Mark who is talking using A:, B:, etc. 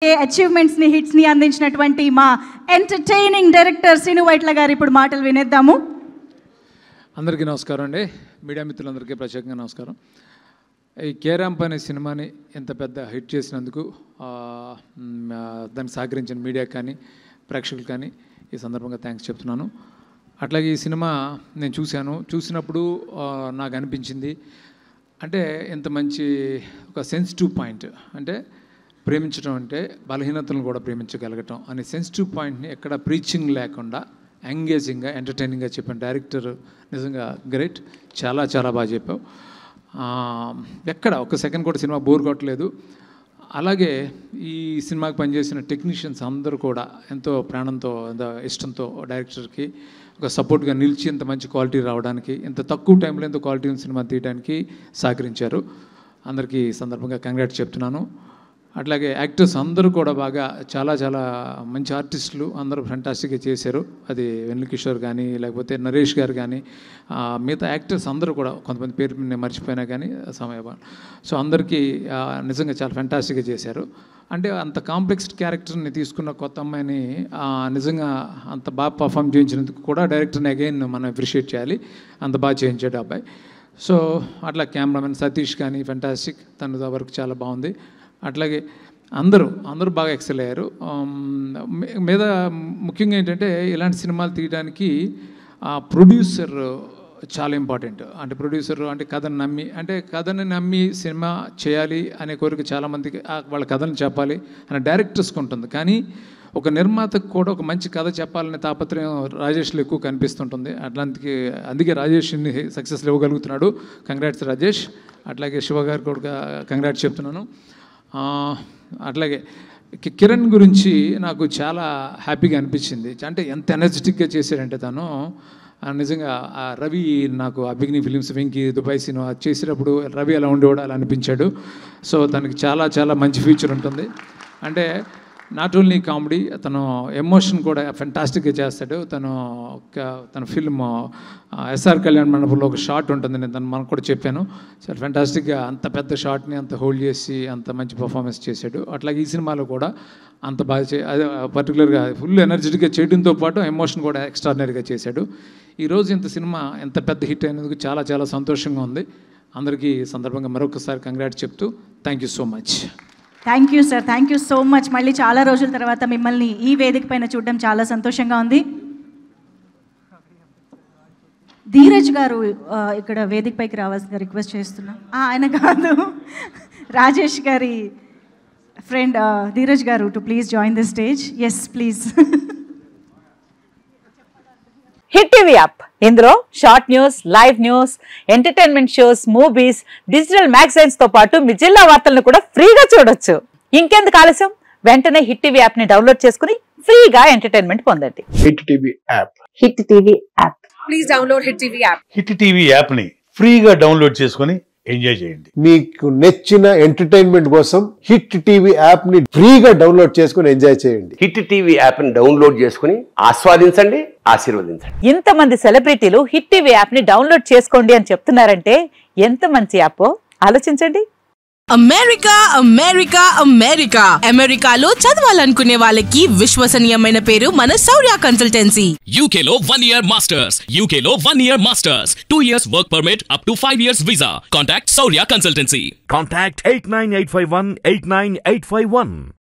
A: Achievements ని hits ని అందించినటువంటి మా ఎంటర్టైనింగ్ డైరెక్టర్ శ్రీను వైట్ల గారు ఇప్పుడు మాటలు వినేద్దాము.
B: అందరికీ నమస్కారం అండి. మీడియా మిత్రులందరికీ ప్రత్యేకంగా నమస్కారం. ఈ కేరాంప్ అనే సినిమాని ఎంత పెద్ద హిట్ చేసినందుకు దానికి సహకరించిన మీడియాకి కానీ ప్రేక్షకులు కానీ ఈ సందర్భంగా థ్యాంక్స్ చెప్తున్నాను. అట్లాగే ఈ సినిమా నేను చూసినప్పుడు నాకు అనిపించింది అంటే ఎంత మంచి ఒక సెన్సిటివ్ పాయింట్, అంటే ప్రేమించడం అంటే బలహీనతలను కూడా ప్రేమించగలగటం అనే సెన్సిటివ్ పాయింట్ని ఎక్కడ ప్రీచింగ్ లేకుండా ఎంగేజింగ్గా ఎంటర్టైనింగ్గా చెప్పిన డైరెక్టర్ నిజంగా గ్రేట్. చాలా చాలా బాగా చెప్పావు. ఎక్కడ ఒక సెకండ్ కూడా సినిమా బోర్ కొట్టలేదు. అలాగే ఈ సినిమాకి పనిచేసిన టెక్నీషియన్స్ అందరూ కూడా ఎంతో ప్రాణంతో ఇష్టంతో డైరెక్టర్కి ఒక సపోర్ట్గా నిలిచి ఇంత మంచి క్వాలిటీ రావడానికి, ఇంత తక్కువ టైంలో ఇంత క్వాలిటీ సినిమా తీయడానికి సహకరించారు. అందరికీ సందర్భంగా కంగ్రాట్స్ చెప్తున్నాను. అట్లాగే యాక్టర్స్ అందరూ కూడా బాగా చాలా చాలా మంచి ఆర్టిస్టులు అందరూ ఫెంటాస్టిక్గా చేశారు. అది వెన్నెల కిషోర్ కానీ లేకపోతే నరేష్ గారు కానీ మిగతా యాక్టర్స్ అందరూ కూడా కొంతమంది పేరు నేను మర్చిపోయినా కానీ సమయం. సో అందరికీ నిజంగా చాలా ఫెంటాస్టిక్గా చేశారు. అంటే అంత కాంప్లెక్స్ క్యారెక్టర్ని తీసుకున్న కొత్త అమ్మాయిని నిజంగా అంత బాగా పర్ఫామ్ చేయించినందుకు కూడా డైరెక్టర్ని అగైన్ మనం అప్రిషియేట్ చేయాలి. అంత బాగా చేయించాడు అబ్బాయి. సో అట్లా కెమెరామెన్ సతీష్ కానీ ఫెంటాస్టిక్, తన వర్క్ చాలా బాగుంది. అట్లాగే అందరూ బాగా ఎక్సెల్ అయ్యారు. మీద ముఖ్యంగా ఏంటంటే ఇలాంటి సినిమాలు తీయడానికి ప్రొడ్యూసర్ చాలా ఇంపార్టెంట్. అంటే ప్రొడ్యూసర్ అంటే కథని నమ్మి సినిమా చేయాలి అనే కోరిక చాలామందికి, వాళ్ళ కథను చెప్పాలి అనే డైరెక్టర్స్కి ఉంటుంది. కానీ ఒక నిర్మాతకు కూడా ఒక మంచి కథ చెప్పాలనే తాపత్రయం రాజేష్లో ఎక్కువ కనిపిస్తుంటుంది. అందుకే రాజేష్ ఇన్ని సక్సెస్ ఇవ్వగలుగుతున్నాడు. కంగ్రాట్స్ రాజేష్. అట్లాగే శివ గారు కూడా కంగ్రాట్స్ చెప్తున్నాను. అట్లాగే కిరణ్ గురించి నాకు చాలా హ్యాపీగా అనిపించింది. అంటే ఎంత ఎనర్జెటిక్గా చేశాడంటే తను నిజంగా రవి నాకు అభిజ్ఞ ఫిలిమ్స్ వెంకీ దుబాయ్ సినిమా చేసేటప్పుడు రవి అలా ఉండేవాడు, అలా అనిపించాడు. సో తనకి చాలా చాలా మంచి ఫ్యూచర్ ఉంటుంది. అంటే నాట్ ఓన్లీ కామెడీ, తను ఎమోషన్ కూడా ఫెంటాస్టిక్గా చేస్తాడు. తన ఫిల్మ్ ఎస్ఆర్ కళ్యాణ్ మండపంలో ఒక షాట్ ఉంటుంది, నేను మనకు కూడా చెప్పాను. చాలా ఫెంటాస్టిక్గా అంత పెద్ద షాట్ని అంత హోల్డ్ చేసి అంత మంచి పర్ఫార్మెన్స్ చేశాడు. అట్లాగే ఈ సినిమాలో కూడా అంత బాగా అదే పర్టికులర్గా ఫుల్ ఎనర్జెటిక్గా చేయడంతో పాటు ఎమోషన్ కూడా ఎక్స్ట్రాడినరీగా చేశాడు. ఈరోజు సినిమా ఎంత పెద్ద హిట్ అయినందుకు చాలా చాలా సంతోషంగా ఉంది. అందరికీ సందర్భంగా మరొకసారి కంగ్రాట్స్ చెప్తూ thank you so much.
A: Thank you sir, thank you so much. మళ్ళీ చాలా రోజుల తర్వాత మిమ్మల్ని ఈ వేదిక పైన చూడడం చాలా సంతోషంగా ఉంది. ధీరజ్ గారు ఇక్కడ వేదిక పైకి రావాల్సిందిగా రిక్వెస్ట్ చేస్తున్నా. ఆయన కాదు, రాజేష్ గారి friend Dheeraj garu to please join the stage. Yes please.
C: Hit TV app, ఇందులో short news, live news, entertainment shows, movies, digital magazines తో పాటు మీ జిల్లా వార్తలను కూడా ఫ్రీగా చూడొచ్చు. ఇంకెందుకు ఆలస్యం, వెంటనే హిట్ టీవీ యాప్ ని డౌన్లోడ్ చేసుకుని ఫ్రీగా ఎంటర్టైన్మెంట్ పొందండి.
D: Hit TV app.
C: Hit TV app. Please download hit TV app.
D: Hit TV app ని ఫ్రీగా డౌన్లోడ్ చేసుకుని ఎంజాయ్ చేయండి.
E: మీకు నచ్చిన ఎంటర్టైన్మెంట్ కోసం హిట్ టీవీ యాప్ ని ఫ్రీగా డౌన్లోడ్ చేసుకుని ఎంజాయ్ చేయండి.
F: హిట్ టీవీ యాప్ ని డౌన్లోడ్ చేసుకుని ఆస్వాదించండి, ఆశీర్వదించండి.
C: ఇంతమంది సెలబ్రిటీలు హిట్ టీవీ యాప్ ని డౌన్లోడ్ చేసుకోండి అని చెప్తున్నారంటే ఎంత మంచి యాప్ ఆలోచించండి.
G: అమెరికా అమెరికాలో చదవాలనుకునే వాళ్ళకి విశ్వసనీయమైన పేరు మన శౌర్య కన్సల్టెన్సీ.
H: UK లో 1 year masters, 2 years work permit up to 5 years visa. Contact Shaurya Consultancy.
I: Contact 89851 89851.